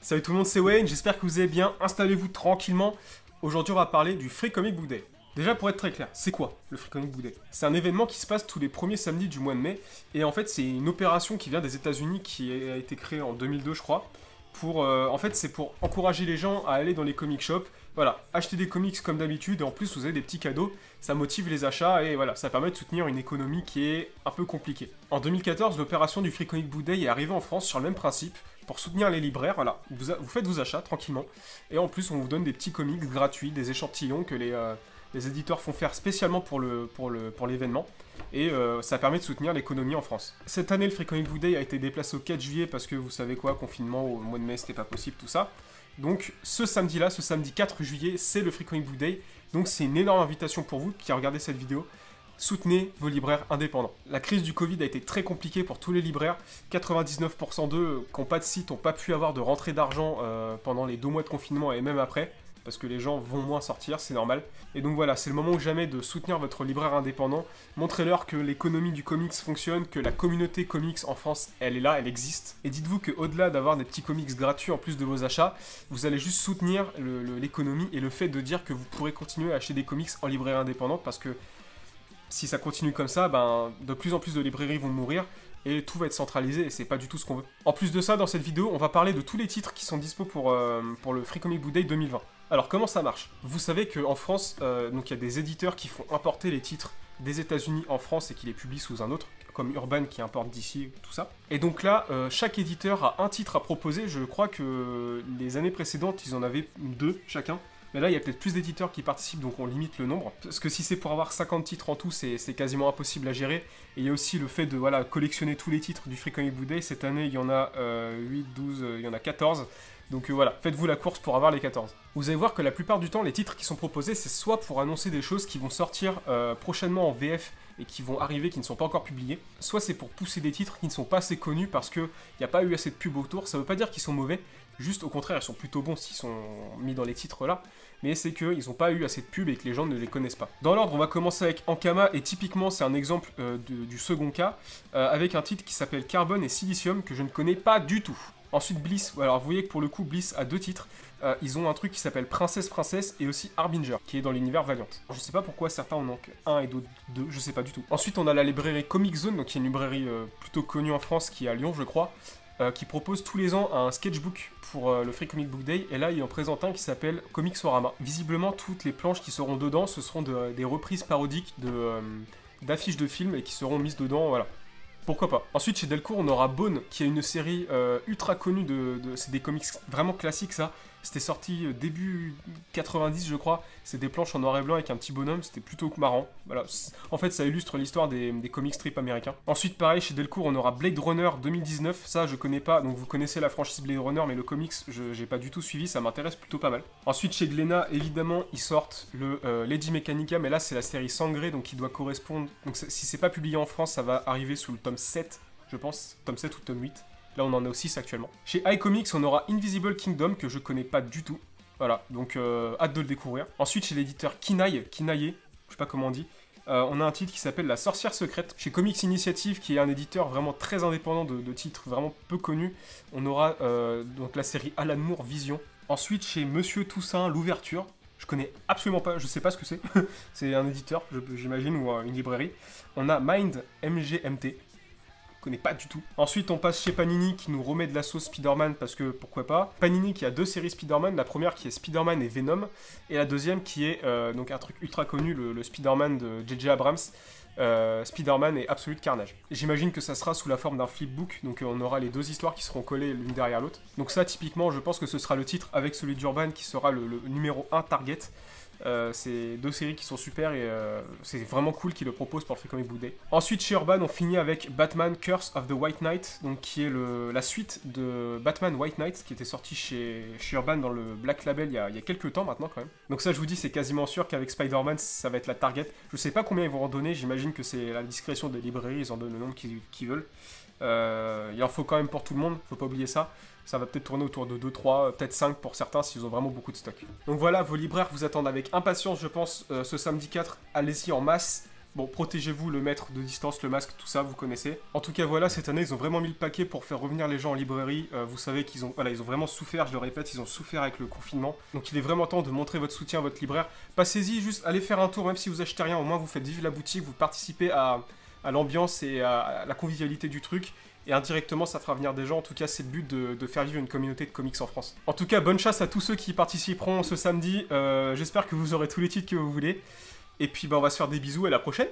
Salut tout le monde, c'est Wayne, j'espère que vous allez bien, installez-vous tranquillement. Aujourd'hui on va parler du Free Comic Book Day. Déjà pour être très clair, c'est quoi le Free Comic Book Day? C'est un événement qui se passe tous les premiers samedis du mois de mai, et en fait c'est une opération qui vient des États-Unis qui a été créée en 2002 je crois. En fait c'est pour encourager les gens à aller dans les comic shops, voilà, acheter des comics comme d'habitude, et en plus vous avez des petits cadeaux, ça motive les achats, et voilà, ça permet de soutenir une économie qui est un peu compliquée. En 2014, l'opération du Free Comic Book Day est arrivée en France sur le même principe, pour soutenir les libraires, voilà, vous faites vos achats tranquillement, et en plus on vous donne des petits comics gratuits, des échantillons que les éditeurs font faire spécialement pour l'événement, et ça permet de soutenir l'économie en France. Cette année, le Free Comic Book Day a été déplacé au 4 juillet parce que vous savez quoi, confinement au mois de mai, c'était pas possible, tout ça. Donc ce samedi-là, ce samedi 4 juillet, c'est le Free Comic Book Day, donc c'est une énorme invitation pour vous qui regardez cette vidéo. Soutenez vos libraires indépendants. La crise du Covid a été très compliquée pour tous les libraires. 99% d'eux qui n'ont pas de site n'ont pas pu avoir de rentrée d'argent pendant les 2 mois de confinement et même après, parce que les gens vont moins sortir, c'est normal. Et donc voilà, c'est le moment ou jamais de soutenir votre libraire indépendant. Montrez-leur que l'économie du comics fonctionne, que la communauté comics en France, elle est là, elle existe. Et dites-vous qu'au-delà d'avoir des petits comics gratuits en plus de vos achats, vous allez juste soutenir l'économie et le fait de dire que vous pourrez continuer à acheter des comics en librairie indépendante parce que si ça continue comme ça, de plus en plus de librairies vont mourir et tout va être centralisé et c'est pas du tout ce qu'on veut. En plus de ça, dans cette vidéo, on va parler de tous les titres qui sont dispo pour le Free Comic Book Day 2020. Alors comment ça marche? Vous savez qu'en France, donc il y a des éditeurs qui font importer les titres des États-Unis en France et qui les publient sous un autre, comme Urban qui importe d'ici, tout ça. Et donc là, chaque éditeur a un titre à proposer. Je crois que les années précédentes, ils en avaient 2 chacun. Mais là, il y a peut-être plus d'éditeurs qui participent, donc on limite le nombre. Parce que si c'est pour avoir 50 titres en tout, c'est quasiment impossible à gérer. Et il y a aussi le fait de collectionner tous les titres du Free Comic Book Day. Cette année, il y en a 8, 12, il y en a 14. Donc voilà, faites-vous la course pour avoir les 14. Vous allez voir que la plupart du temps, les titres qui sont proposés, c'est soit pour annoncer des choses qui vont sortir prochainement en VF et qui vont arriver, qui ne sont pas encore publiés, soit c'est pour pousser des titres qui ne sont pas assez connus parce qu'il n'y a pas eu assez de pub autour. Ça veut pas dire qu'ils sont mauvais, juste au contraire, ils sont plutôt bons s'ils sont mis dans les titres là, mais c'est qu'ils n'ont pas eu assez de pub et que les gens ne les connaissent pas. Dans l'ordre, on va commencer avec Ankama, et typiquement c'est un exemple du second cas, avec un titre qui s'appelle Carbone et Silicium, que je ne connais pas du tout. Ensuite Bliss, alors vous voyez que pour le coup Bliss a 2 titres, ils ont un truc qui s'appelle Princesse et aussi Harbinger, qui est dans l'univers Valiant. Je sais pas pourquoi certains en ont qu'un et d'autres 2, je sais pas du tout. Ensuite on a la librairie Comic Zone, donc qui est une librairie plutôt connue en France, qui est à Lyon je crois, qui propose tous les ans un sketchbook pour le Free Comic Book Day, et là il en présente un qui s'appelle Comixorama. Visiblement toutes les planches qui seront dedans, ce seront des reprises parodiques d'affiches de films et qui seront mises dedans, voilà. Pourquoi pas. Ensuite, chez Delcourt, on aura Bone, qui est une série ultra connue c'est des comics vraiment classiques, ça. C'était sorti début 90, je crois. C'est des planches en noir et blanc avec un petit bonhomme, c'était plutôt marrant. Voilà. En fait, ça illustre l'histoire des comic strips américains. Ensuite, pareil, chez Delcourt, on aura Blade Runner 2019. Ça, je connais pas. Donc, vous connaissez la franchise Blade Runner, mais le comics, j'ai pas du tout suivi. Ça m'intéresse plutôt pas mal. Ensuite, chez Glénat, évidemment, ils sortent le Lady Mechanica, mais là, c'est la série Sangré, donc il doit correspondre. Donc, si c'est pas publié en France, ça va arriver sous le tome 7, je pense. Tome 7 ou tome 8. Là, on en a au 6 actuellement. Chez iComics, on aura Invisible Kingdom, que je connais pas du tout. Voilà, donc hâte de le découvrir. Ensuite, chez l'éditeur Kinaye, je sais pas comment on dit, on a un titre qui s'appelle La Sorcière Secrète. Chez Comics Initiative, qui est un éditeur vraiment très indépendant de titres vraiment peu connus, on aura donc la série Alan Moore Vision. Ensuite, chez Monsieur Toussaint, l'ouverture. Je connais absolument pas, je sais pas ce que c'est. C'est un éditeur, j'imagine, ou une librairie. On a Mind MGMT. Je connais pas du tout. Ensuite, on passe chez Panini qui nous remet de la sauce Spider-Man parce que pourquoi pas. Panini qui a 2 séries Spider-Man, la première qui est Spider-Man et Venom, et la deuxième qui est donc un truc ultra connu, le Spider-Man de J.J. Abrams, Spider-Man et Absolute Carnage. J'imagine que ça sera sous la forme d'un flipbook, donc on aura les 2 histoires qui seront collées l'une derrière l'autre. Donc ça, typiquement, je pense que ce sera le titre avec celui d'Urban qui sera le numéro 1 Target. C'est 2 séries qui sont super et c'est vraiment cool qu'ils le proposent pour le Free Comic Book Day. Ensuite, chez Urban, on finit avec Batman Curse of the White Knight, donc qui est la suite de Batman White Knight qui était sorti chez Urban dans le Black Label il y a quelques temps maintenant quand même. Donc ça, je vous dis, c'est quasiment sûr qu'avec Spider-Man, ça va être la target. Je sais pas combien ils vont en donner, j'imagine que c'est la discrétion des librairies, ils en donnent le nombre qu'ils veulent. Il en faut quand même pour tout le monde, faut pas oublier ça. Ça va peut-être tourner autour de 2, 3, peut-être 5 pour certains s'ils ont vraiment beaucoup de stock. Donc voilà, vos libraires vous attendent avec impatience, je pense, ce samedi 4. Allez-y en masse. Bon, protégez-vous, le mètre de distance, le masque, tout ça, vous connaissez. En tout cas, voilà, cette année, ils ont vraiment mis le paquet pour faire revenir les gens en librairie. Vous savez qu'ils ont, voilà, ils ont vraiment souffert, je le répète, ils ont souffert avec le confinement. Donc il est vraiment temps de montrer votre soutien à votre libraire. Passez-y, juste allez faire un tour, même si vous achetez rien, au moins vous faites vivre la boutique, vous participez à l'ambiance et à la convivialité du truc. Et indirectement, ça fera venir des gens. En tout cas, c'est le but de faire vivre une communauté de comics en France. En tout cas, bonne chasse à tous ceux qui y participeront ce samedi. J'espère que vous aurez tous les titres que vous voulez. Et puis, bah, on va se faire des bisous, à la prochaine.